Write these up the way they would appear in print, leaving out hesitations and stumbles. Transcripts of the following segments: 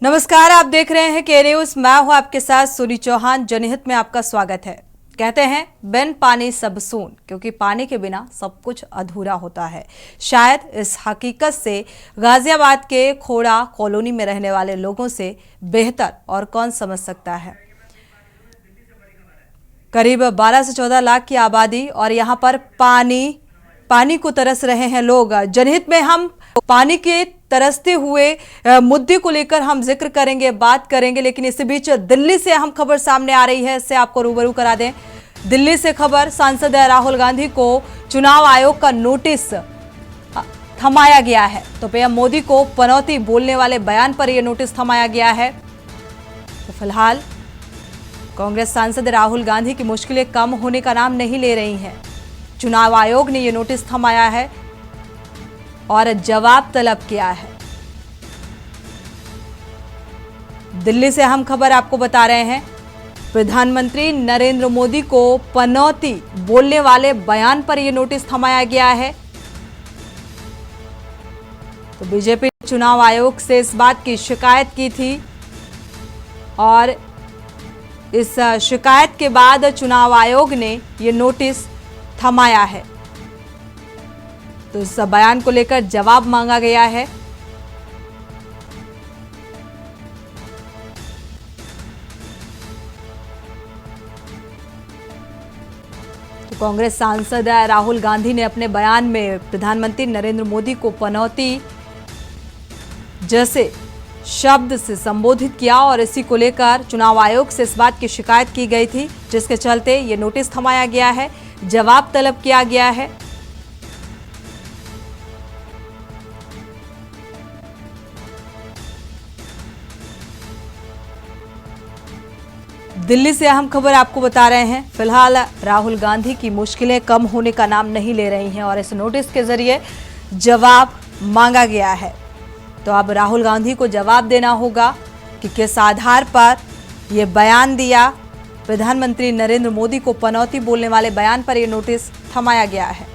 नमस्कार, आप देख रहे हैं के न्यूज। मैं हूं आपके साथ सूरी चौहान। जनहित में आपका स्वागत है। कहते हैं बिन पानी सब सून, क्योंकि पानी के बिना सब कुछ अधूरा होता है। शायद इस हकीकत से गाजियाबाद के खोड़ा कॉलोनी में रहने वाले लोगों से बेहतर और कौन समझ सकता है। करीब 12 से 14 लाख की आबादी और यहाँ पर पानी को तरस रहे हैं लोग। जनहित में हम पानी के तरसते हुए मुद्दे को लेकर हम जिक्र करेंगे, बात करेंगे, लेकिन इसी बीच दिल्ली से अहम खबर सामने आ रही है। इससे आपको रूबरू करा दें। दिल्ली से खबर, सांसद राहुल गांधी को चुनाव आयोग का नोटिस थमाया गया है। तो पीएम मोदी को पनौती बोलने वाले बयान पर यह नोटिस थमाया गया है। तो फिलहाल कांग्रेस सांसद राहुल गांधी की मुश्किलें कम होने का नाम नहीं ले रही हैं। चुनाव आयोग ने यह नोटिस थमाया है और जवाब तलब किया है। दिल्ली से हम खबर आपको बता रहे हैं। प्रधानमंत्री नरेंद्र मोदी को पनौती बोलने वाले बयान पर यह नोटिस थमाया गया है। तो बीजेपी ने चुनाव आयोग से इस बात की शिकायत की थी और इस शिकायत के बाद चुनाव आयोग ने यह नोटिस थमाया है। तो इस बयान को लेकर जवाब मांगा गया है। तो कांग्रेस सांसद राहुल गांधी ने अपने बयान में प्रधानमंत्री नरेंद्र मोदी को पनौती जैसे शब्द से संबोधित किया और इसी को लेकर चुनाव आयोग से इस बात की शिकायत की गई थी, जिसके चलते ये नोटिस थमाया गया है, जवाब तलब किया गया है। दिल्ली से अहम खबर आपको बता रहे हैं। फिलहाल राहुल गांधी की मुश्किलें कम होने का नाम नहीं ले रही हैं और इस नोटिस के जरिए जवाब मांगा गया है। तो अब राहुल गांधी को जवाब देना होगा कि किस आधार पर यह बयान दिया। प्रधानमंत्री नरेंद्र मोदी को पनौती बोलने वाले बयान पर यह नोटिस थमाया गया है।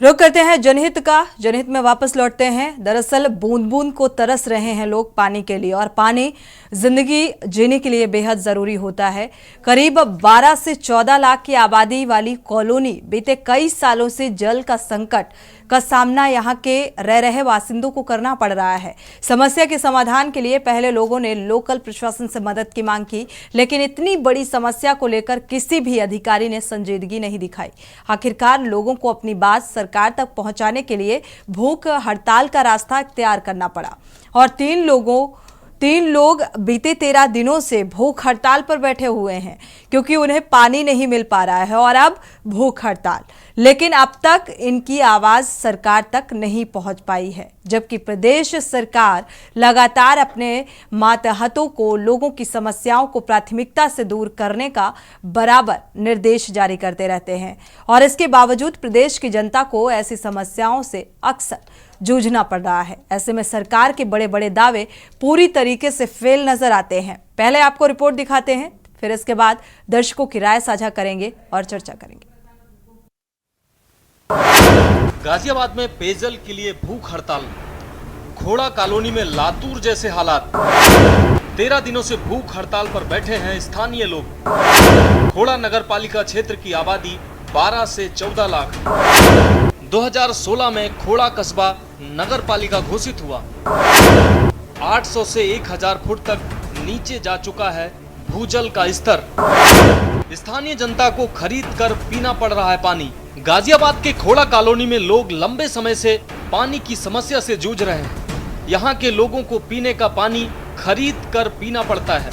रुक करते हैं जनहित का। जनहित में वापस लौटते हैं। दरअसल बूंद बूंद को तरस रहे हैं लोग पानी के लिए, और पानी जिंदगी जीने के लिए बेहद जरूरी होता है। करीब 12 से 14 लाख की आबादी वाली कॉलोनी बीते कई सालों से जल का संकट का सामना यहां के रह रहे बासिंदों को करना पड़ रहा है। समस्या के समाधान के लिए पहले लोगों ने लोकल प्रशासन से मदद की मांग की, लेकिन इतनी बड़ी समस्या को लेकर किसी भी अधिकारी ने संजीदगी नहीं दिखाई। आखिरकार लोगों को अपनी बात सरकार तक पहुंचाने के लिए भूख हड़ताल का रास्ता इख्तियार करना पड़ा और तीन लोग बीते 13 दिनों से भूख हड़ताल पर बैठे हुए हैं, क्योंकि उन्हें पानी नहीं मिल पा रहा है और अब भूख हड़ताल। लेकिन अब तक इनकी आवाज सरकार तक नहीं पहुंच पाई है, जबकि प्रदेश सरकार लगातार अपने मातहतों को लोगों की समस्याओं को प्राथमिकता से दूर करने का बराबर निर्देश जारी करते रहते हैं। और इसके बावजूद प्रदेश की जनता को ऐसी समस्याओं से अक्सर जूझना पड़ रहा है। ऐसे में सरकार के बड़े बड़े दावे पूरी तरीके से फेल नजर आते हैं। पहले आपको रिपोर्ट दिखाते हैं, फिर इसके बाद दर्शकों की राय साझा करेंगे और चर्चा करेंगे। गाजियाबाद में पेयजल के लिए भूख हड़ताल, खोड़ा कॉलोनी में लातूर जैसे हालात। 13 दिनों से भूख हड़ताल पर बैठे हैं स्थानीय लोग। खोड़ा नगर पालिका क्षेत्र की आबादी 12 से 14 लाख। 2016 में खोड़ा कस्बा नगर पालिका घोषित हुआ। 800 से 1000 फुट तक नीचे जा चुका है भूजल का स्तर। स्थानीय जनता को खरीद कर पीना पड़ रहा है पानी। गाजियाबाद के खोड़ा कॉलोनी में लोग लंबे समय से पानी की समस्या से जूझ रहे हैं। यहाँ के लोगों को पीने का पानी खरीद कर पीना पड़ता है।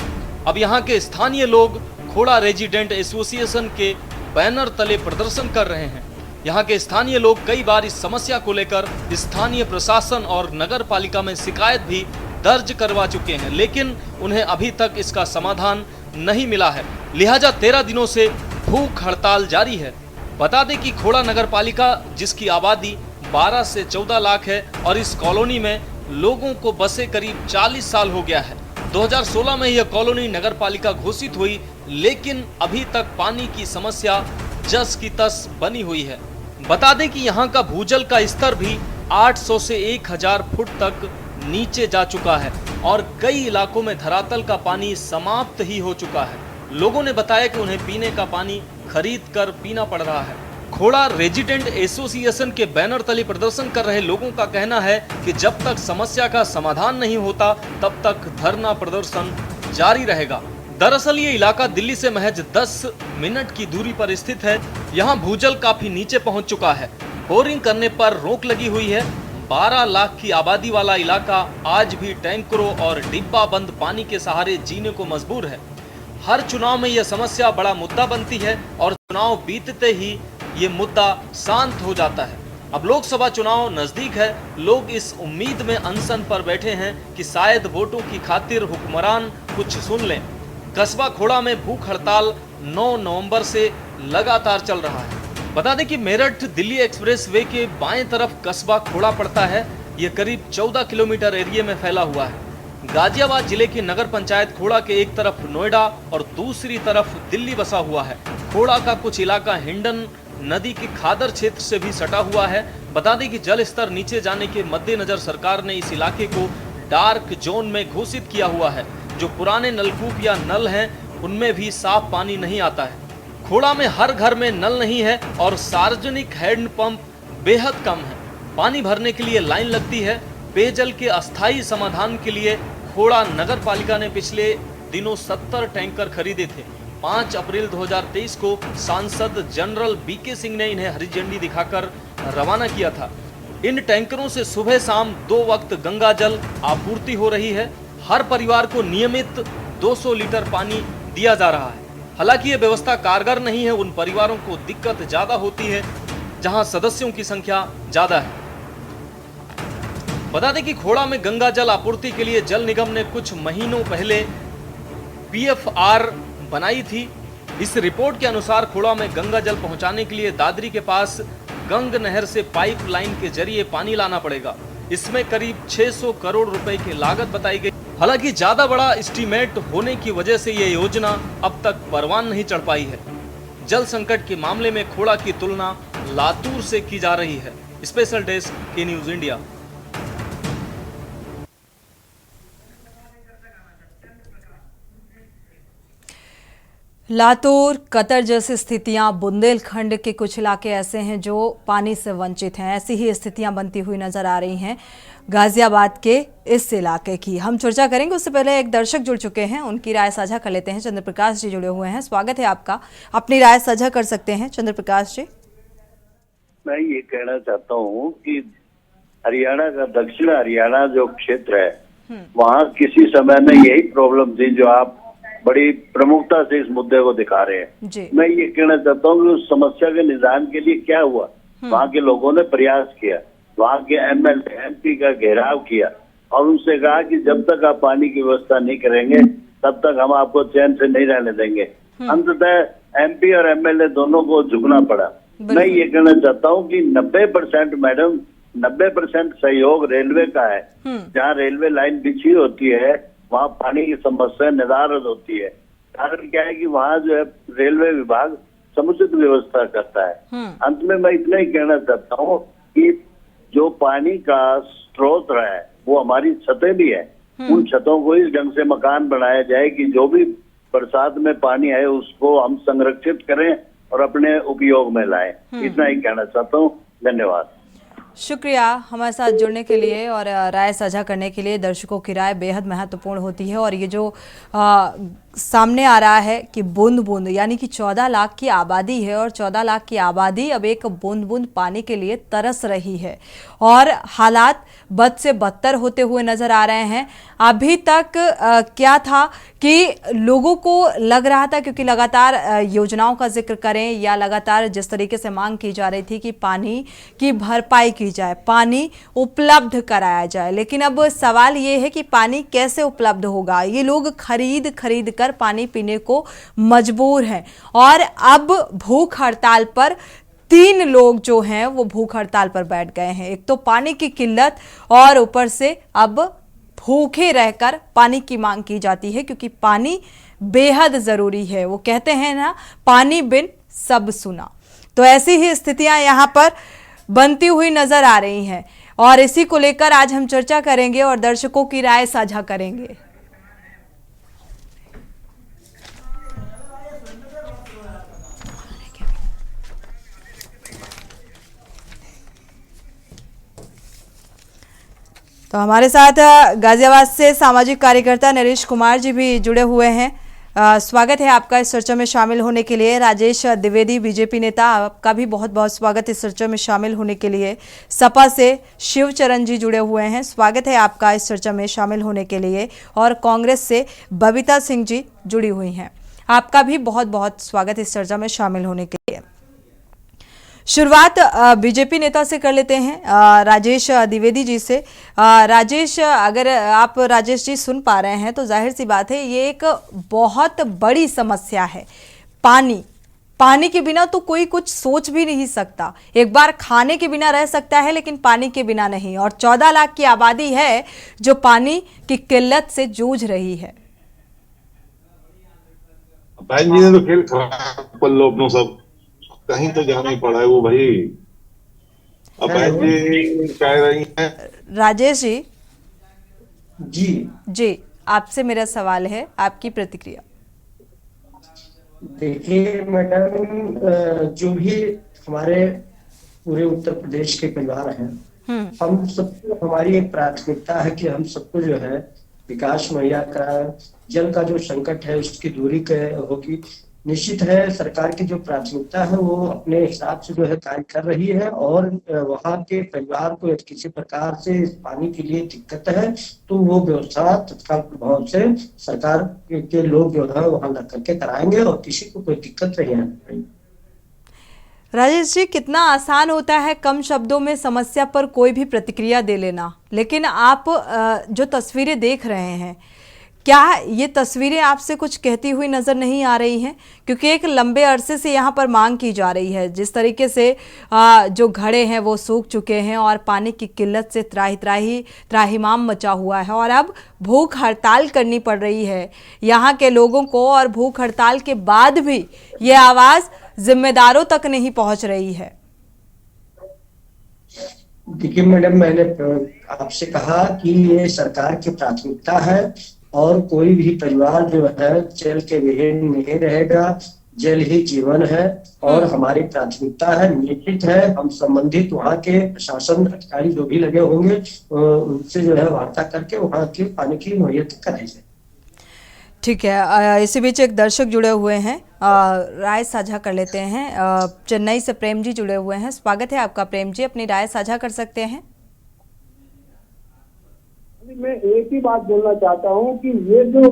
अब यहाँ के स्थानीय लोग खोड़ा रेजिडेंट एसोसिएशन के बैनर तले प्रदर्शन कर रहे हैं। यहाँ के स्थानीय लोग कई बार इस समस्या को लेकर स्थानीय प्रशासन और नगर पालिका में शिकायत भी दर्ज करवा चुके हैं, लेकिन उन्हें अभी तक इसका समाधान नहीं मिला है। लिहाजा 13 दिनों से भूख हड़ताल जारी है। बता दें कि खोड़ा नगर पालिका, जिसकी आबादी 12 से 14 लाख है और इस कॉलोनी में लोगों को बसे करीब 40 साल हो गया है। 2016 में यह कॉलोनी नगर पालिका घोषित हुई, लेकिन अभी तक पानी की समस्या जस की तस बनी हुई है। बता दें कि यहाँ का भूजल का स्तर भी 800 से 1000 फुट तक नीचे जा चुका है और कई इलाकों में धरातल का पानी समाप्त ही हो चुका है। लोगों ने बताया कि उन्हें पीने का पानी खरीद कर पीना पड़ रहा है। खोड़ा रेजिडेंट एसोसिएशन के बैनर तले प्रदर्शन कर रहे लोगों का कहना है कि जब तक समस्या का समाधान नहीं होता तब तक धरना प्रदर्शन जारी रहेगा। दरअसल ये इलाका दिल्ली से महज 10 मिनट की दूरी पर स्थित है। यहाँ भूजल काफी नीचे पहुंच चुका है। बोरिंग करने पर रोक लगी हुई है। 12 लाख की आबादी वाला इलाका आज भी टैंकरों और डिब्बा बंद पानी के सहारे जीने को मजबूर है। हर चुनाव में यह समस्या बड़ा मुद्दा बनती है और चुनाव बीतते ही ये मुद्दा शांत हो जाता है। अब लोकसभा चुनाव नजदीक है। लोग इस उम्मीद में अनशन पर बैठे हैं कि शायद वोटों की खातिर हुक्मरान कुछ सुन लें। कस्बा खोड़ा में भूख हड़ताल 9 नवंबर से लगातार चल रहा है। बता दें कि मेरठ दिल्ली एक्सप्रेस वे के बाएं तरफ कस्बा खोड़ा पड़ता है। यह करीब 14 किलोमीटर एरिया में फैला हुआ है। गाजियाबाद जिले की नगर पंचायत खोड़ा के एक तरफ नोएडा और दूसरी तरफ दिल्ली बसा हुआ है। खोड़ा का कुछ इलाका हिंडन नदी के खादर क्षेत्र से भी सटा हुआ है। बता दें कि जल स्तर नीचे जाने के मद्देनजर सरकार ने इस इलाके को डार्क जोन में घोषित किया हुआ है। जो पुराने नलकूप या नल हैं उनमें भी साफ पानी नहीं आता है। खोड़ा में हर घर में नल नहीं है और सार्वजनिक हैंडपंप बेहद कम है। पानी भरने के लिए लाइन लगती है। पेयजल के अस्थायी समाधान के लिए खोड़ा नगर पालिका ने पिछले दिनों 70 टैंकर खरीदे थे। 5 अप्रैल 2023 को सांसद जनरल बीके सिंह ने इन्हें हरी झंडी दिखाकर रवाना किया था। इन टैंकरों से सुबह शाम 2 वक्त गंगा जल आपूर्ति हो रही है। हर परिवार को नियमित 200 लीटर पानी दिया जा रहा है। हालांकि यह व्यवस्था कारगर नहीं है। उन परिवारों को दिक्कत ज्यादा होती है जहां सदस्यों की संख्या ज्यादा है। बता दें कि खोड़ा में गंगा जल आपूर्ति के लिए जल निगम ने कुछ महीनों पहले PFR बनाई थी। इस रिपोर्ट के अनुसार खोड़ा में गंगा जल पहुंचाने के लिए दादरी के पास गंग नहर से पाइपलाइन के जरिए पानी लाना पड़ेगा। इसमें करीब 600 करोड़ रुपए की लागत बताई गई। हालांकि ज्यादा बड़ा एस्टीमेट होने की वजह से यह योजना अब तक परवान नहीं चढ़ पाई है। जल संकट के मामले में खोड़ा की तुलना लातूर से की जा रही है। स्पेशल डेस्क के न्यूज इंडिया। लातूर, कतर जैसी स्थितियां, बुंदेलखंड के कुछ इलाके ऐसे हैं जो पानी से वंचित हैं। ऐसी ही स्थितियां बनती हुई नजर आ रही हैं गाजियाबाद के इस इलाके की। हम चर्चा करेंगे, उससे पहले एक दर्शक जुड़ चुके हैं, उनकी राय साझा कर लेते हैं। चंद्र प्रकाश जी जुड़े हुए हैं, स्वागत है आपका। अपनी राय साझा कर सकते हैं चंद्र प्रकाश जी। मैं ये कहना चाहता हूँ कि हरियाणा का दक्षिण हरियाणा जो क्षेत्र है वहाँ किसी समय में यही प्रॉब्लम थी जो आप बड़ी प्रमुखता से इस मुद्दे को दिखा रहे हैं जी। मैं ये कहना चाहता हूँ कि उस समस्या के निदान के लिए क्या हुआ, वहाँ के लोगों ने प्रयास किया, वहाँ के MLA MP का घेराव किया और उनसे कहा कि जब तक आप पानी की व्यवस्था नहीं करेंगे तब तक हम आपको चैन से नहीं रहने देंगे। अंततः MP और MLA दोनों को झुकना पड़ा। मैं ये कहना चाहता हूँ कि 90% मैडम 90% सहयोग रेलवे का है। जहाँ रेलवे लाइन बिछी होती है वहाँ पानी की समस्या निदारद होती है। कारण क्या है कि वहाँ जो है रेलवे विभाग समुचित व्यवस्था करता है। अंत में मैं इतना ही कहना चाहता हूँ कि जो पानी का स्रोत रहा है वो हमारी छतें भी है। उन छतों को इस ढंग से मकान बनाया जाए कि जो भी बरसात में पानी है उसको हम संरक्षित करें और अपने उपयोग में लाएं। इतना ही कहना चाहता हूँ। धन्यवाद। शुक्रिया हमारे साथ जुड़ने के लिए और राय साझा करने के लिए। दर्शकों की राय बेहद महत्वपूर्ण होती है और ये जो सामने आ रहा है कि बूंद बूंद यानी कि 14 लाख की आबादी है और 14 लाख की आबादी अब एक बूंद बूंद पानी के लिए तरस रही है और हालात बद से बदतर होते हुए नजर आ रहे हैं। अभी तक क्या था कि लोगों को लग रहा था, क्योंकि लगातार योजनाओं का जिक्र करें या लगातार जिस तरीके से मांग की जा रही थी कि पानी की भरपाई की जाए, पानी उपलब्ध कराया जाए, लेकिन अब सवाल ये है कि पानी कैसे उपलब्ध होगा। ये लोग खरीद कर पानी पीने को मजबूर हैं और अब भूख हड़ताल पर 3 लोग जो हैं वो भूख हड़ताल पर बैठ गए हैं। एक तो पानी की किल्लत और ऊपर से अब भूखे रहकर पानी की मांग की जाती है, क्योंकि पानी बेहद जरूरी है। वो कहते हैं ना, पानी बिन सब सुना। तो ऐसी ही स्थितियां यहां पर बनती हुई नजर आ रही हैं और इसी को लेकर आज हम चर्चा करेंगे और दर्शकों की राय साझा करेंगे। तो हमारे साथ गाजियाबाद से सामाजिक कार्यकर्ता नरेश कुमार जी भी जुड़े हुए हैं। स्वागत है आपका इस चर्चा में शामिल होने के लिए। राजेश द्विवेदी बीजेपी नेता, आपका भी बहुत बहुत स्वागत इस चर्चा में शामिल होने के लिए। सपा से शिवचरण जी जुड़े हुए हैं, स्वागत है आपका इस चर्चा में शामिल होने के लिए। और कांग्रेस से बबीता सिंह जी जुड़ी हुई हैं, आपका भी बहुत बहुत स्वागत इस चर्चा में शामिल होने के लिए। शुरुआत बीजेपी नेता से कर लेते हैं, राजेश द्विवेदी जी से। राजेश, अगर आप राजेश जी सुन पा रहे हैं तो जाहिर सी बात है ये एक बहुत बड़ी समस्या है। पानी के बिना तो कोई कुछ सोच भी नहीं सकता। एक बार खाने के बिना रह सकता है लेकिन पानी के बिना नहीं, और 14 लाख की आबादी है जो पानी की किल्लत से जूझ रही है। बहन जी ने तो खेल खराब कर लो अपनों, सब कहीं तो जाना ही पड़ा है वो भाई। अब बहन जी कह रही हैं। राजेश जी जी आपसे मेरा सवाल है, आपकी प्रतिक्रिया। देखिए मैडम, जो भी हमारे पूरे उत्तर प्रदेश के परिवार हैं, हम सबको हमारी एक प्राथमिकता है कि हम सबको जो है विकास मुहैया कराएं। जल का जो संकट है उसकी दूरी होगी। निश्चित है सरकार की जो प्राथमिकता है वो अपने हिसाब से जो है कार्य कर रही है, और वहाँ के परिवार को यदि किसी प्रकार से पानी के लिए दिक्कत है तो वो व्यवस्था तत्काल प्रभाव से सरकार के लोग जो है वहाँ लग करके कराएंगे और किसी को कोई दिक्कत नहीं आएगी। राजेश जी, कितना आसान होता है कम शब्दों में समस्या पर कोई भी प्रतिक्रिया दे लेना, लेकिन आप जो तस्वीरें देख रहे हैं, क्या ये तस्वीरें आपसे कुछ कहती हुई नज़र नहीं आ रही हैं? क्योंकि एक लंबे अरसे से यहाँ पर मांग की जा रही है। जिस तरीके से जो घड़े हैं वो सूख चुके हैं और पानी की किल्लत से त्राहिमाम मचा हुआ है, और अब भूख हड़ताल करनी पड़ रही है यहाँ के लोगों को, और भूख हड़ताल के बाद भी ये आवाज़ जिम्मेदारों तक नहीं पहुँच रही है। देखिए मैडम, मैंने आपसे कहा कि ये सरकार की प्राथमिकता है और कोई भी परिवार जो है जल के बिना नहीं रहेगा। जल ही जीवन है और हमारी प्राथमिकता है। निश्चित है हम संबंधित वहाँ के प्रशासन अधिकारी जो भी लगे होंगे उनसे जो है वार्ता करके वहाँ के पानी की मुहैया कराई जाए। ठीक है, इसी बीच एक दर्शक जुड़े हुए हैं, राय साझा कर लेते हैं। चेन्नई से प्रेम जी जुड़े हुए हैं, स्वागत है आपका प्रेम जी, अपनी राय साझा कर सकते हैं। मैं एक ही बात बोलना चाहता हूँ कि ये जो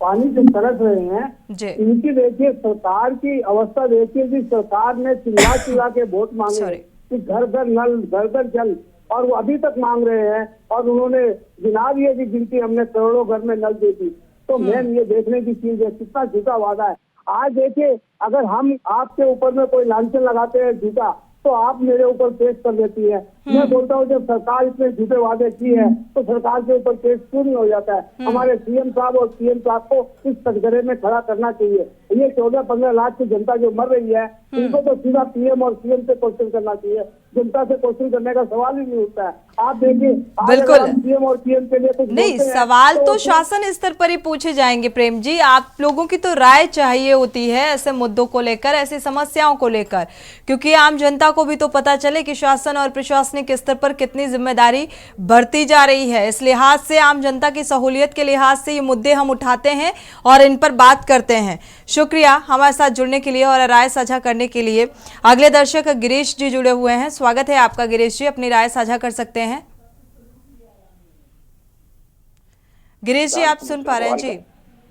पानी से तरस रहे हैं इनकी देखिए सरकार की अवस्था देखिए कि सरकार ने चिल्ला के वोट मांगे कि घर घर नल, घर घर जल, और वो अभी तक मांग रहे हैं और उन्होंने गिना दिए कि गिनती हमने करोड़ों घर में नल दे दी। तो मैम ये देखने की चीज है कितना झूठा वादा है। आज देखिए अगर हम आपके ऊपर में कोई लांछन लगाते हैं झूठा तो आप मेरे ऊपर केस कर देती है। मैं बोलता हूँ जब सरकार इतने झूठे वादे की है तो सरकार के ऊपर केस क्यों नहीं हो जाता है। हमारे सीएम साहब और पीएम साहब को इस कटघरे में खड़ा करना चाहिए। ये 14-15 लाख की जनता जो मर रही है इनको तो सीधा पीएम और सीएम से क्वेश्चन करना चाहिए, जनता से क्वेश्चन करने का सवाल ही नहीं उठता है। आप देखिए बिल्कुल पीएम और पीएम के लिए कुछ नहीं, सवाल तो शासन स्तर पर ही पूछे जाएंगे। प्रेम जी, आप लोगों की तो राय चाहिए होती है ऐसे मुद्दों को लेकर, ऐसी समस्याओं को लेकर, क्योंकि आम जनता को भी तो पता चले कि शासन और प्रशासनिक स्तर पर कितनी जिम्मेदारी बरती जा रही है। इस लिहाज से आम जनता की सहूलियत के लिहाज से ये मुद्दे हम उठाते हैं और इन पर बात करते हैं। शुक्रिया हमारे साथ जुड़ने के लिए और राय साझा करने के लिए। अगले दर्शक गिरीश जी जुड़े हुए हैं, स्वागत है आपका गिरीश जी, अपनी राय साझा कर सकते हैं। गिरीश जी आप सुन पा रहे हैं जी?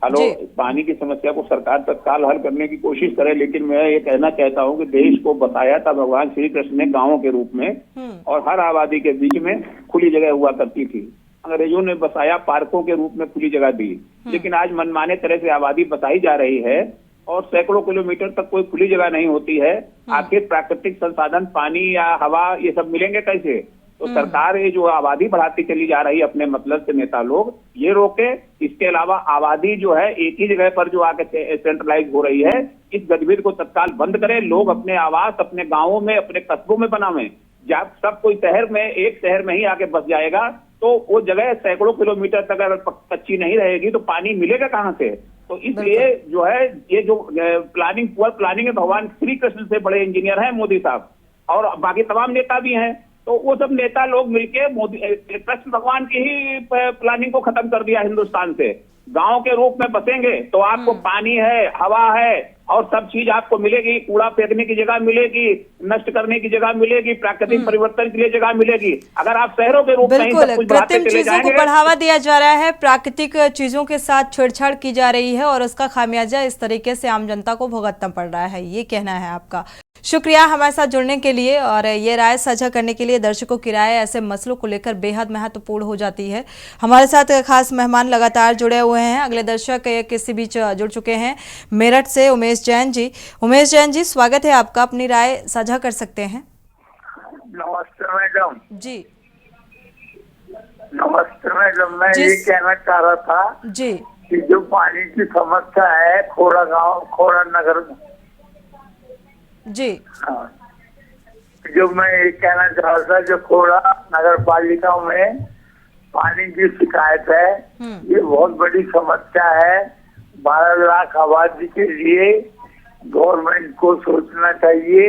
हेलो, पानी की समस्या को सरकार तत्काल हल करने की कोशिश करे, लेकिन मैं ये कहना चाहता हूँ कि देश को बताया था भगवान श्री कृष्ण ने गांवों के रूप में और हर आबादी के बीच में खुली जगह हुआ करती थी। अंग्रेजों ने बसाया पार्कों के रूप में खुली जगह दी, लेकिन आज मनमाने तरह से आबादी बसाई जा रही है और सैकड़ों किलोमीटर तक कोई खुली जगह नहीं होती है। आखिर प्राकृतिक संसाधन पानी या हवा ये सब मिलेंगे कैसे? तो सरकार ये जो आबादी बढ़ाती चली जा रही है अपने मतलब से नेता लोग ये रोके। इसके अलावा आबादी जो है एक ही जगह पर जो आके सेंट्रलाइज हो रही है, इस गतिविधि को तत्काल बंद करें। लोग अपने आवास अपने गांवों में अपने कस्बों में बनावें। जब सब कोई शहर में एक शहर में ही आके बस जाएगा तो वो जगह सैकड़ों किलोमीटर तक अगर कच्ची नहीं रहेगी तो पानी मिलेगा कहाँ से? तो इसलिए जो है ये जो प्लानिंग पुअर प्लानिंग है, भगवान श्री कृष्ण से बड़े इंजीनियर हैं मोदी साहब और बाकी तमाम नेता भी हैं। तो वो सब नेता लोग मिलके मोदी कृष्ण भगवान की ही प्लानिंग को खत्म कर दिया हिंदुस्तान से। गांव के रूप में बसेंगे तो आपको पानी है, हवा है और सब चीज आपको मिलेगी। कूड़ा फेंकने की जगह मिलेगी, नष्ट करने की जगह मिलेगी, प्राकृतिक परिवर्तन के लिए जगह मिलेगी। अगर आप शहरों के रूप में बिल्कुल कृत्रिम चीजों को बढ़ावा दिया जा रहा है, प्राकृतिक चीजों के साथ छेड़छाड़ की जा रही है और उसका खामियाजा इस तरीके से आम जनता को भुगतना पड़ रहा है, ये कहना है आपका। शुक्रिया हमारे साथ जुड़ने के लिए और ये राय साझा करने के लिए। दर्शकों की राय ऐसे मसलों को लेकर बेहद महत्वपूर्ण हो जाती है। हमारे साथ खास मेहमान लगातार जुड़े हुए हैं। अगले दर्शक किसी बीच जुड़ चुके हैं मेरठ से उमेश जैन जी। उमेश जैन जी स्वागत है आपका, अपनी राय साझा कर सकते हैं। नमस्ते मैडम जी। नमस्ते मैडम, मैं ये कहना चाह रहा था जी कि जो पानी की समस्या है खोड़ा गांव खोड़ा नगर में जी, हाँ, जो मैं ये कहना चाह रहा था जो खोड़ा नगर पालिका में पानी की शिकायत है ये बहुत बड़ी समस्या है। 12 लाख आबादी के लिए गवर्नमेंट को सोचना चाहिए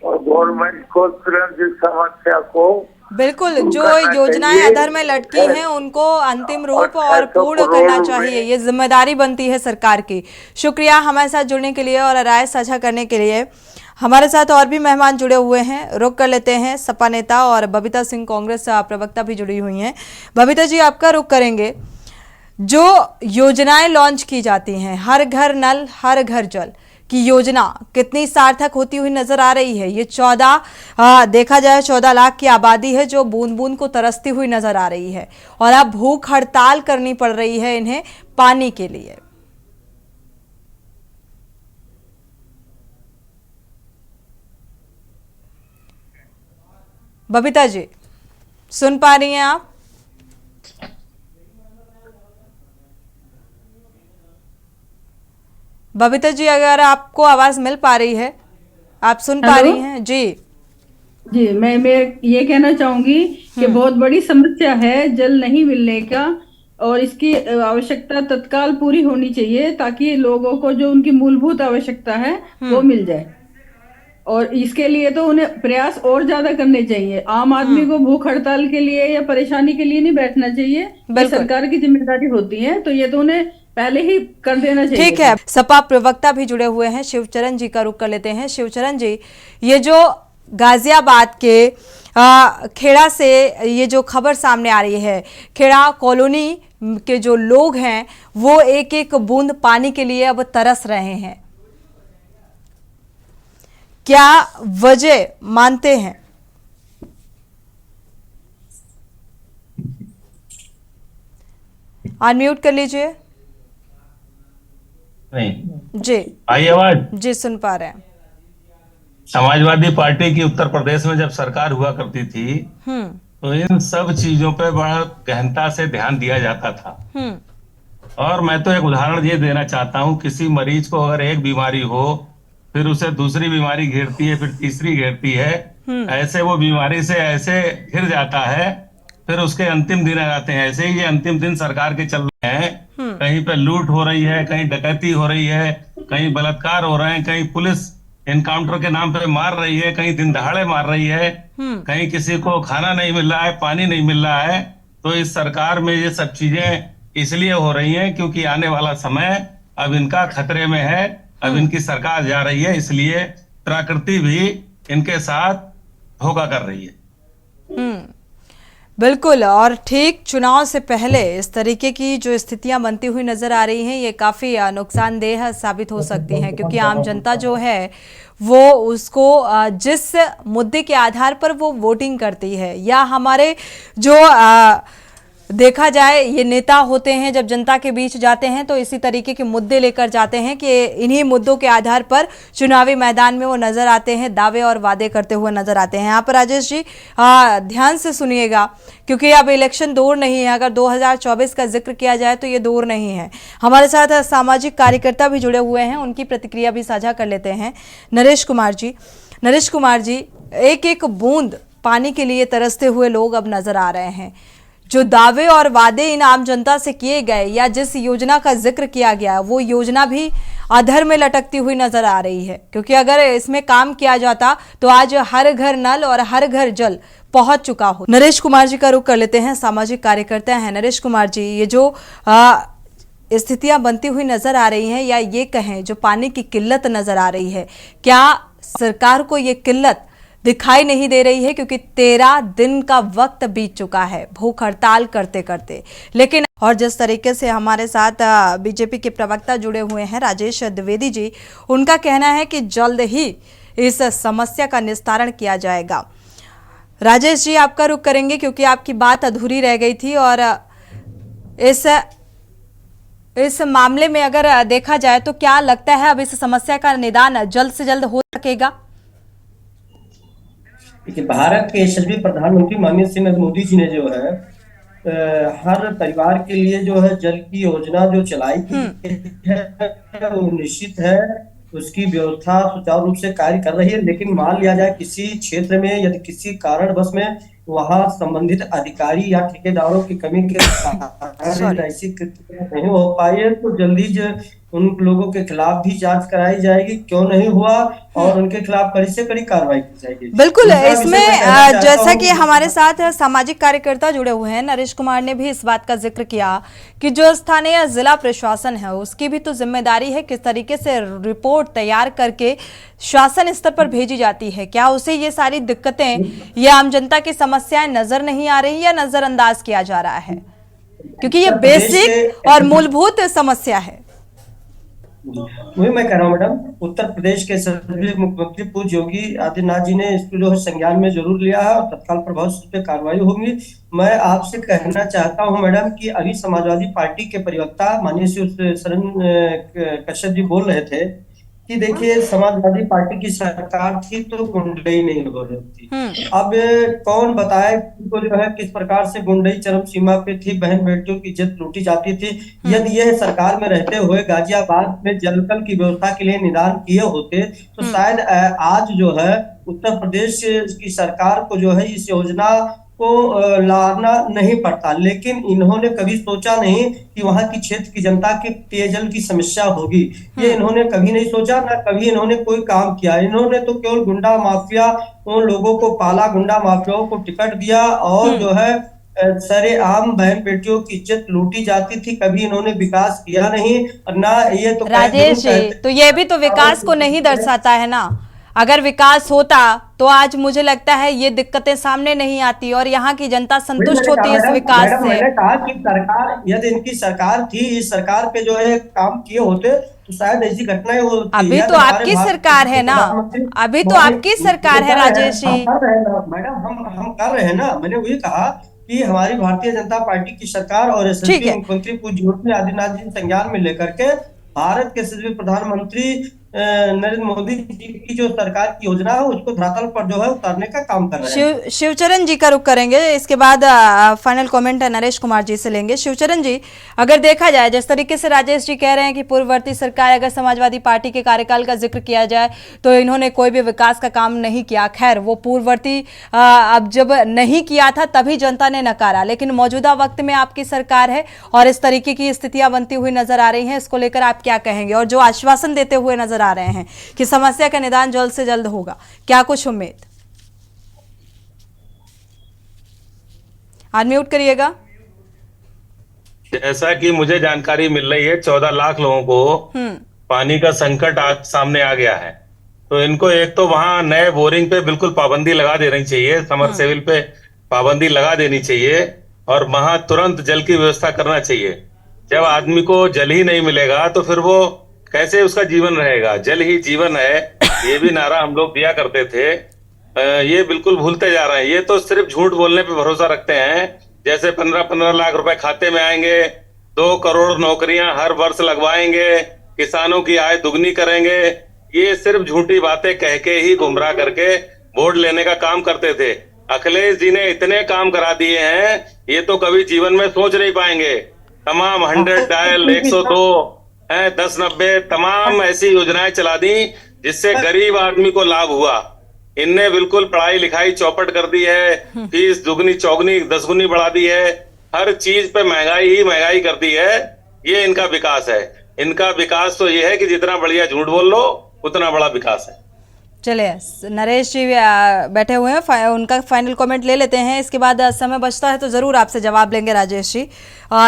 और गवर्नमेंट को तुरंत इस समस्या को बिल्कुल जो योजनाएं अधर में लटकी हैं उनको अंतिम रूप और पूर्ण करना चाहिए, ये जिम्मेदारी बनती है सरकार की। शुक्रिया हमारे साथ जुड़ने के लिए और राय साझा करने के लिए। हमारे साथ और भी मेहमान जुड़े हुए हैं, रुक कर लेते हैं। सपा नेता और बबीता सिंह कांग्रेस प्रवक्ता भी जुड़ी हुई हैं। बबीता जी आपका रुक करेंगे। जो योजनाएं लॉन्च की जाती हैं, हर घर नल हर घर जल की योजना कितनी सार्थक होती हुई नजर आ रही है। ये 14 देखा जाए 14 लाख की आबादी है जो बूंद बूंद को तरसती हुई नजर आ रही है और अब भूख हड़ताल करनी पड़ रही है इन्हें पानी के लिए। बबीता जी सुन पा रही हैं आप? बबीता जी अगर आपको आवाज मिल पा रही है, आप सुन पा रही हैं? जी जी, मैं ये कहना चाहूंगी कि बहुत बड़ी समस्या है जल नहीं मिलने का और इसकी आवश्यकता तत्काल पूरी होनी चाहिए ताकि लोगों को जो उनकी मूलभूत आवश्यकता है वो मिल जाए। और इसके लिए तो उन्हें प्रयास और ज्यादा करने चाहिए। आम आदमी को भूख हड़ताल के लिए या परेशानी के लिए नहीं बैठना चाहिए, ये सरकार की जिम्मेदारी होती है, तो ये तो उन्हें पहले ही कर देना चाहिए। ठीक है, सपा प्रवक्ता भी जुड़े हुए हैं, शिवचरण जी का रुख कर लेते हैं। शिवचरण जी, ये जो गाजियाबाद के खेड़ा से ये जो खबर सामने आ रही है, खेड़ा कॉलोनी के जो लोग हैं वो एक एक बूंद पानी के लिए अब तरस रहे हैं, क्या वजह मानते हैं? अनम्यूट कर लीजिए। नहीं जी आई आवाज? जी सुन पा रहे हैं। समाजवादी पार्टी की उत्तर प्रदेश में जब सरकार हुआ करती थी तो इन सब चीजों पे बड़ा गहनता से ध्यान दिया जाता था। और मैं तो एक उदाहरण ये देना चाहता हूँ, किसी मरीज को अगर एक बीमारी हो फिर उसे दूसरी बीमारी घेरती है, फिर तीसरी घेरती है, ऐसे वो बीमारी से ऐसे घिर जाता है, फिर उसके अंतिम दिन आ जाते हैं। ऐसे ही ये अंतिम दिन सरकार के चल रहे हैं। कहीं पे लूट हो रही है, कहीं डकैती हो रही है, कहीं बलात्कार हो रहे हैं, कहीं पुलिस एनकाउंटर के नाम पे मार रही है, कहीं दिन दहाड़े मार रही है, कहीं किसी को खाना नहीं मिल रहा है, पानी नहीं मिल रहा है। तो इस सरकार में ये सब चीजें इसलिए हो रही हैं क्योंकि आने वाला समय अब इनका खतरे में है। अब इनकी सरकार जा रही है, इसलिए प्रकृति भी इनके साथ धोखा कर रही है। बिल्कुल, और ठीक चुनाव से पहले इस तरीके की जो स्थितियां बनती हुई नजर आ रही हैं, ये काफी नुकसानदेह साबित हो सकती हैं, क्योंकि आम जनता जो है वो उसको जिस मुद्दे के आधार पर वो वोटिंग करती है, या हमारे जो देखा जाए ये नेता होते हैं जब जनता के बीच जाते हैं तो इसी तरीके के मुद्दे लेकर जाते हैं कि इन्हीं मुद्दों के आधार पर चुनावी मैदान में वो नजर आते हैं, दावे और वादे करते हुए नजर आते हैं। यहाँ पर राजेश जी ध्यान से सुनिएगा, क्योंकि अब इलेक्शन दूर नहीं है। अगर 2024 का जिक्र किया जाए तो ये दूर नहीं है। हमारे साथ सामाजिक कार्यकर्ता भी जुड़े हुए हैं, उनकी प्रतिक्रिया भी साझा कर लेते हैं। नरेश कुमार जी, एक एक बूंद पानी के लिए तरसते हुए लोग अब नजर आ रहे हैं। जो दावे और वादे इन आम जनता से किए गए या जिस योजना का जिक्र किया गया, वो योजना भी अधर में लटकती हुई नजर आ रही है, क्योंकि अगर इसमें काम किया जाता तो आज हर घर नल और हर घर जल पहुंच चुका हो। नरेश कुमार जी का रुख कर लेते हैं, सामाजिक कार्यकर्ता हैं। नरेश कुमार जी, ये जो स्थितियां बनती हुई नजर आ रही हैं, या ये कहें जो पानी की किल्लत नजर आ रही है, क्या सरकार को ये किल्लत दिखाई नहीं दे रही है? क्योंकि 13 दिन का वक्त बीत चुका है भूख हड़ताल करते करते। लेकिन और जिस तरीके से हमारे साथ बीजेपी के प्रवक्ता जुड़े हुए हैं राजेश द्विवेदी जी, उनका कहना है कि जल्द ही इस समस्या का निस्तारण किया जाएगा। राजेश जी, आपका रुख करेंगे क्योंकि आपकी बात अधूरी रह गई थी, और इस मामले में अगर देखा जाए तो क्या लगता है अब इस समस्या का निदान जल्द से जल्द हो सकेगा? देखिए, भारत के यशस्वी प्रधानमंत्री माननीय श्री नरेंद्र मोदी जी ने जो है हर परिवार के लिए जो है जल की योजना जो चलाई है वो निश्चित है, उसकी व्यवस्था सुचारू रूप से कार्य कर रही है। लेकिन मान लिया जाए किसी क्षेत्र में यदि किसी कारणवश में वहां संबंधित अधिकारी या ठेकेदारों की कमी के कारण ऐसी नहीं हो पाई है तो जल्दी उन लोगों के खिलाफ भी जांच कराई जाएगी, क्यों नहीं हुआ, और उनके खिलाफ कड़ी से कड़ी कार्रवाई की जाएगी। बिल्कुल, इसमें जैसा कि हमारे साथ सामाजिक कार्यकर्ता जुड़े हुए हैं, नरेश कुमार ने भी इस बात का जिक्र किया कि जो स्थानीय जिला प्रशासन है उसकी भी तो जिम्मेदारी है किस तरीके से रिपोर्ट तैयार करके शासन स्तर पर भेजी जाती है। क्या उसे ये सारी दिक्कतें, ये आम जनता की समस्याएं नजर नहीं आ रही या नजरअंदाज किया जा रहा है? क्योंकि ये बेसिक और मूलभूत समस्या है। वही मैं कह रहा हूँ मैडम, उत्तर प्रदेश के सभी मुख्यमंत्री पूज्य योगी आदित्यनाथ जी ने इसको जो है संज्ञान में जरूर लिया है और तत्काल प्रभाव से इस पे कार्रवाई होगी। मैं आपसे कहना चाहता हूं मैडम कि अभी समाजवादी पार्टी के प्रवक्ता माननीय श्री शरण कश्यप जी बोल रहे थे कि देखिए समाजवादी पार्टी की सरकार थी तो गुंडई नहीं हो रही थी। अब कौन बताए तो जो है किस प्रकार से गुंडई चरम सीमा पे थी, बहन बेटियों की इज्जत लूटी जाती थी। यदि यह सरकार में रहते हुए गाजियाबाद में जलकल की व्यवस्था के लिए निदान किए होते तो शायद आज जो है उत्तर प्रदेश की सरकार को जो है इस योजना को लाना नहीं पड़ता। लेकिन इन्होंने कभी सोचा नहीं कि वहां की क्षेत्र की जनता की पेयजल की समस्या होगी, ये इन्होंने कभी नहीं सोचा, ना कभी इन्होंने कोई काम किया। इन्होंने तो केवल गुंडा माफिया उन लोगों को पाला, गुंडा माफियाओं को टिकट दिया और जो है सरेआम बहन बेटियों की इज्जत लूटी जाती थी। कभी इन्होंने विकास किया नहीं, और ना ये तो राजेश जी, तो ये भी तो विकास को नहीं दर्शाता है ना। अगर विकास होता तो आज मुझे लगता है ये दिक्कतें सामने नहीं आती और यहाँ की जनता संतुष्ट होती है इस विकास से। मैंने कहा कि सरकार, यदि इनकी सरकार थी, इस सरकार पे जो है काम किए होते तो शायद ऐसी घटनाएं होती। अभी तो आपकी सरकार है ना, अभी तो आपकी सरकार है राजेश जी। मैडम हम कर रहे हैं ना, मैंने वही कहा कि हमारी भारतीय जनता पार्टी की सरकार और मुख्यमंत्री पूज्य योगी आदित्यनाथ जी संज्ञान में लेकर के भारत के सभी प्रधानमंत्री नरेंद्र मोदी जी की जो सरकार की योजना है उसको धरातल पर जो है उतारने का काम कर रहे हैं। शिवचरण जी का रुख करेंगे, इसके बाद फाइनल कमेंट नरेश कुमार जी से लेंगे। शिवचरण जी, अगर देखा जाए जिस तरीके से राजेश जी कह रहे हैं कि पूर्ववर्ती सरकार, अगर समाजवादी पार्टी के कार्यकाल का जिक्र किया जाए तो इन्होंने कोई भी विकास का काम नहीं किया। खैर वो पूर्ववर्ती अब जब नहीं किया था तभी जनता ने नकारा, लेकिन मौजूदा वक्त में आपकी सरकार है और इस तरीके की स्थितियां बनती हुई नजर आ रही हैं, इसको लेकर आप क्या कहेंगे? और जो आश्वासन देते हुए नजर आ रहे हैं कि समस्या का निदान जल्द से जल्द होगा। क्या कुछ उम्मीद? अनम्यूट करिएगा। जैसा कि मुझे जानकारी मिल रही है, 14 लाख लोगों को पानी का संकट सामने आ गया है। तो इनको एक तो वहां नए बोरिंग पे बिल्कुल पाबंदी लगा देनी चाहिए, समरसेबिल पे पाबंदी लगा देनी चाहिए और वहां तुरंत जल की व्यवस्था करना चाहिए। जब आदमी को जल ही नहीं मिलेगा तो फिर वो कैसे उसका जीवन रहेगा? जल ही जीवन है, ये भी नारा हम लोग दिया करते थे। ये बिल्कुल भूलते जा रहे हैं। ये तो सिर्फ झूठ बोलने पे भरोसा रखते हैं। जैसे 15-15 लाख रुपए खाते में आएंगे, 2 करोड़ नौकरियां हर वर्ष लगवाएंगे, किसानों की आय दुगनी करेंगे। ये सिर्फ झूठी बातें कह के ही गुमराह करके वोट लेने का काम करते थे। अखिलेश जी ने इतने काम करा दिए हैं, ये तो कभी जीवन में सोच नहीं पाएंगे। तमाम 100 डायल 102 1090 तमाम ऐसी योजनाएं चला दी जिससे गरीब आदमी को लाभ हुआ। इनने बिल्कुल पढ़ाई लिखाई चौपट कर दी है, फीस दुगनी चौगनी 10 गुनी बढ़ा दी है, हर चीज पे महंगाई ही महंगाई कर दी है। ये इनका विकास है। इनका विकास तो ये है कि जितना बढ़िया झूठ बोल लो उतना बड़ा विकास है। चलिए, नरेश जी बैठे हुए हैं, उनका फाइनल कमेंट ले लेते हैं। इसके बाद समय बचता है तो जरूर आपसे जवाब लेंगे राजेश जी।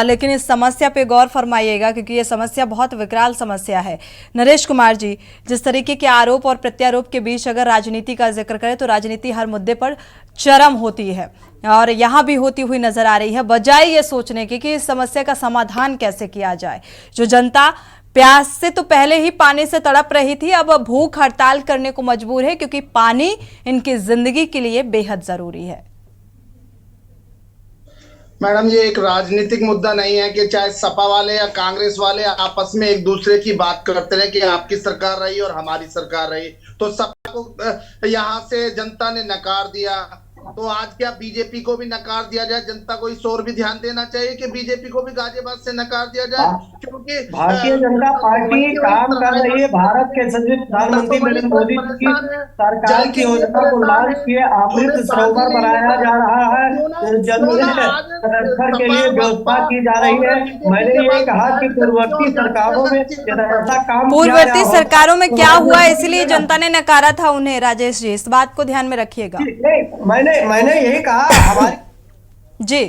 लेकिन इस समस्या पे गौर फरमाइएगा क्योंकि ये समस्या बहुत विकराल समस्या है। नरेश कुमार जी, जिस तरीके के आरोप और प्रत्यारोप के बीच अगर राजनीति का जिक्र करें तो राजनीति हर मुद्दे पर चरम होती है और यहाँ भी होती हुई नजर आ रही है, बजाय ये सोचने की कि इस समस्या का समाधान कैसे किया जाए। जो जनता प्यास से तो पहले ही पानी से तड़प रही थी, अब भूख हड़ताल करने को मजबूर है क्योंकि पानी इनकी जिंदगी के लिए बेहद जरूरी है। मैडम, ये एक राजनीतिक मुद्दा नहीं है कि चाहे सपा वाले या कांग्रेस वाले आपस में एक दूसरे की बात करते रहे कि आपकी सरकार रही और हमारी सरकार रही। तो सपा को यहाँ से जनता ने नकार दिया, तो आज क्या बीजेपी को भी नकार दिया जाए? जनता को इस ओर भी ध्यान देना चाहिए कि बीजेपी को भी गाजियाबाद से नकार दिया जाए, क्योंकि भारतीय जनता पार्टी काम कर रही है। भारत के सचिव प्रधानमंत्री नरेंद्र मोदी की सरकार की योजना को लॉन्च किए, अमृत सरोवर बनाया जा रहा है, जल संरक्षण के लिए व्यवस्था की जा रही है। मैंने ये कहा कि पूर्ववर्ती सरकारों में ऐसा काम पूर्ववर्ती सरकारों में क्या हुआ इसलिए जनता ने नकारा था उन्हें। राजेश जी, इस बात को ध्यान में रखिएगा। मैंने यही कहा, हमारी जी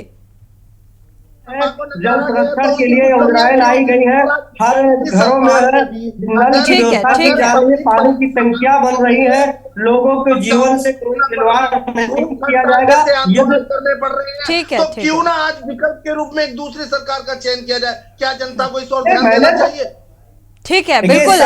जल संरक्षण के लिए योजनाएं लाई गई है, हर घरों में नल की व्यवस्था की जा रही है, पानी की टंकियां बन रही है, लोगों के जीवन से कोई खिलवाड़ नहीं किया जाएगा। करने पड़ रहे हैं, ठीक है, तो क्यों ना आज विकल्प के रूप में एक दूसरी सरकार का चयन किया जाए? क्या जनता को इस ओर ध्यान देना चाहिए? ठीक है, बिल्कुल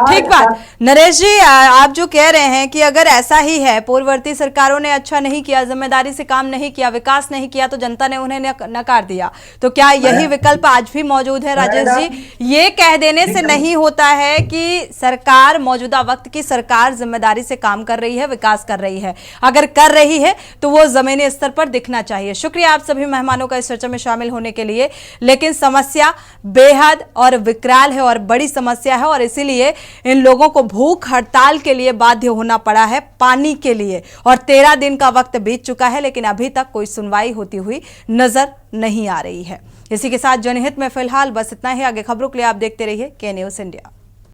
ठीक बात। नरेश जी, आप जो कह रहे हैं कि अगर ऐसा ही है, पूर्ववर्ती सरकारों ने अच्छा नहीं किया, जिम्मेदारी से काम नहीं किया, विकास नहीं किया, तो जनता ने उन्हें नकार दिया, तो क्या यही विकल्प आज भी मौजूद है? राजेश जी, ये कह देने से नहीं होता है कि सरकार, मौजूदा वक्त की सरकार जिम्मेदारी से काम कर रही है, विकास कर रही है। अगर कर रही है तो वो जमीनी स्तर पर दिखना चाहिए। शुक्रिया आप सभी मेहमानों का इस चर्चा में शामिल होने के लिए। लेकिन समस्या बेहद और विकराल है और बड़ी समस्या है और इसीलिए इन लोगों को भूख हड़ताल के लिए बाध्य होना पड़ा है पानी के लिए। और 13 दिन का वक्त बीत चुका है लेकिन अभी तक कोई सुनवाई होती हुई नजर नहीं आ रही है। इसी के साथ जनहित में फिलहाल बस इतना ही। आगे खबरों के लिए आप देखते रहिए के न्यूज़ इंडिया।